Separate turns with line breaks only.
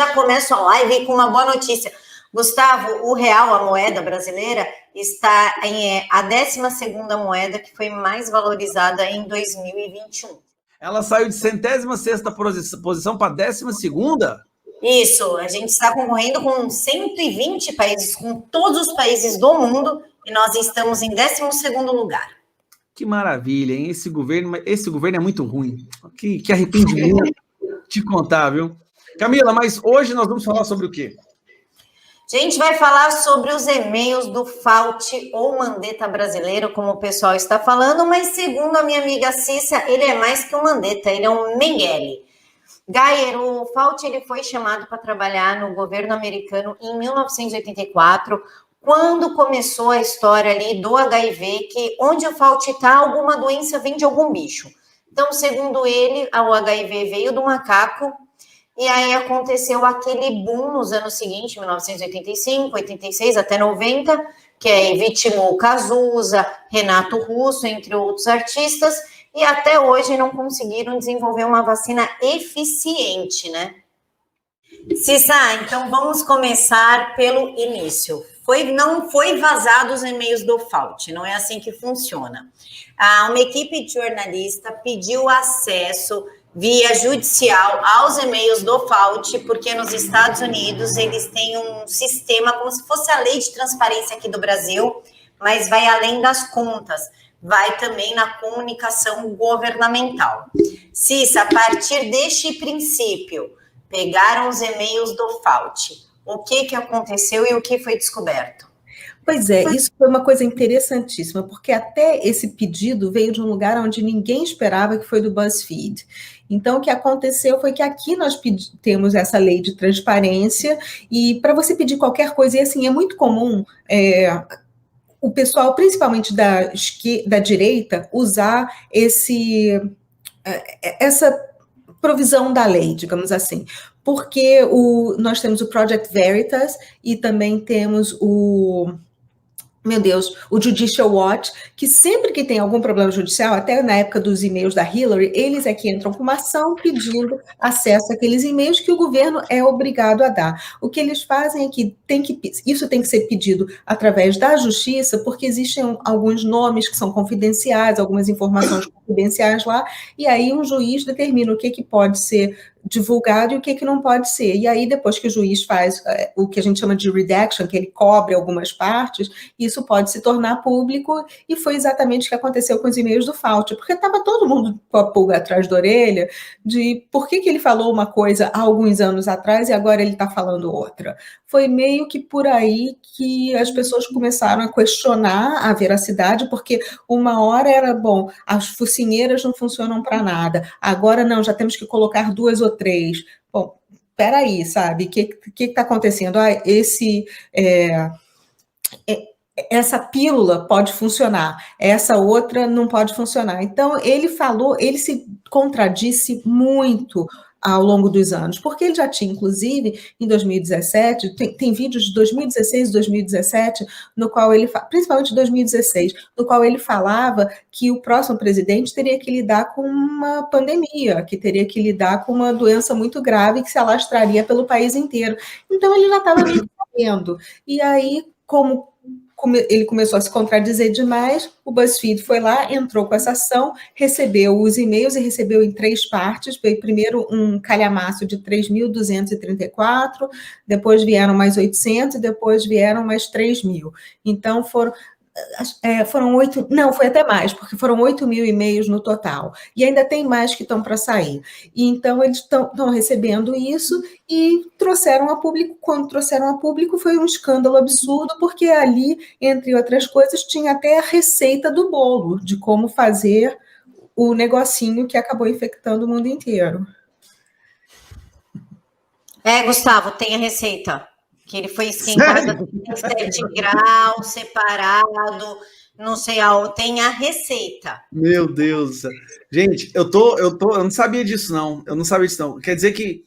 já começo a live com uma boa notícia. Gustavo, o real, a moeda brasileira, está em a 12ª moeda que foi mais valorizada em 2021.
Ela saiu de 106ª posição para 12ª?
Isso, a gente está concorrendo com 120 países, com todos os países do mundo, e nós estamos em 12º lugar.
Que maravilha, hein? Esse governo é muito ruim. Que arrependimento te contar, viu? Camila, mas hoje nós vamos falar sobre o quê?
A gente vai falar sobre os e-mails do Fauci ou Mandetta brasileiro, como o pessoal está falando, mas segundo a minha amiga Cissa, ele é mais que um Mandetta, ele é um Mengele. Geyer, o Fauci ele foi chamado para trabalhar no governo americano em 1984, quando começou a história ali do HIV, que onde o Fauci está, alguma doença vem de algum bicho. Então, segundo ele, o HIV veio do macaco, e aí aconteceu aquele boom nos anos seguintes, 1985, 86 até 90, que aí vitimou Cazuza, Renato Russo, entre outros artistas, e até hoje não conseguiram desenvolver uma vacina eficiente, né? Cissa, então vamos começar pelo início. Não foi vazado os e-mails do Fauci, não é assim que funciona. Uma equipe de jornalista pediu acesso via judicial aos e-mails do Fauci, porque nos Estados Unidos eles têm um sistema como se fosse a lei de transparência aqui do Brasil, mas vai além das contas, vai também na comunicação governamental. Cissa, a partir deste princípio, pegaram os e-mails do Fauci. O que aconteceu e o que foi descoberto?
Pois é, isso foi uma coisa interessantíssima, porque até esse pedido veio de um lugar onde ninguém esperava, que foi do BuzzFeed. Então, o que aconteceu foi que aqui nós temos essa lei de transparência, e para você pedir qualquer coisa, e assim, é muito comum o pessoal, principalmente da direita, usar essa provisão da lei, digamos assim, porque nós temos o Project Veritas e também temos o Judicial Watch, que sempre que tem algum problema judicial, até na época dos e-mails da Hillary, eles é que entram com uma ação pedindo acesso àqueles e-mails que o governo é obrigado a dar. O que eles fazem é que isso tem que ser pedido através da justiça, porque existem alguns nomes que são confidenciais, algumas informações confidenciais lá, e aí um juiz determina o que pode ser divulgado e o que não pode ser. E aí, depois que o juiz faz o que a gente chama de redaction, que ele cobre algumas partes, isso pode se tornar público, e foi exatamente o que aconteceu com os e-mails do Fauci, porque estava todo mundo com a pulga atrás da orelha de por que ele falou uma coisa há alguns anos atrás e agora ele está falando outra. Foi meio que por aí que as pessoas começaram a questionar a veracidade, porque uma hora era, bom, as focinheiras não funcionam para nada, agora não, já temos que colocar 2 ou 3. Bom, peraí, sabe, o que está acontecendo? Essa pílula pode funcionar, essa outra não pode funcionar. Então, ele se contradisse muito ao longo dos anos, porque ele já tinha, inclusive, em 2017, tem vídeos de 2016 e 2017, no qual principalmente 2016, no qual ele falava que o próximo presidente teria que lidar com uma pandemia, que teria que lidar com uma doença muito grave que se alastraria pelo país inteiro. Então, ele já estava meio sabendo. E aí, como ele começou a se contradizer demais, o BuzzFeed foi lá, entrou com essa ação, recebeu os e-mails e recebeu em 3 partes. Veio primeiro um calhamaço de 3.234, depois vieram mais 800 e depois vieram mais 3.000. Então, foram 8, não, foi até mais, porque foram 8.000 e-mails no total, e ainda tem mais que estão para sair. E então eles estão recebendo isso e trouxeram a público. Quando trouxeram a público foi um escândalo absurdo, porque ali, entre outras coisas, tinha até a receita do bolo, de como fazer o negocinho que acabou infectando o mundo inteiro.
Gustavo, tem a receita. Que ele foi esquentado em 7 graus, separado, não sei, tem a receita.
Meu Deus. Gente, eu não sabia disso, não. Eu não sabia disso, não. Quer dizer que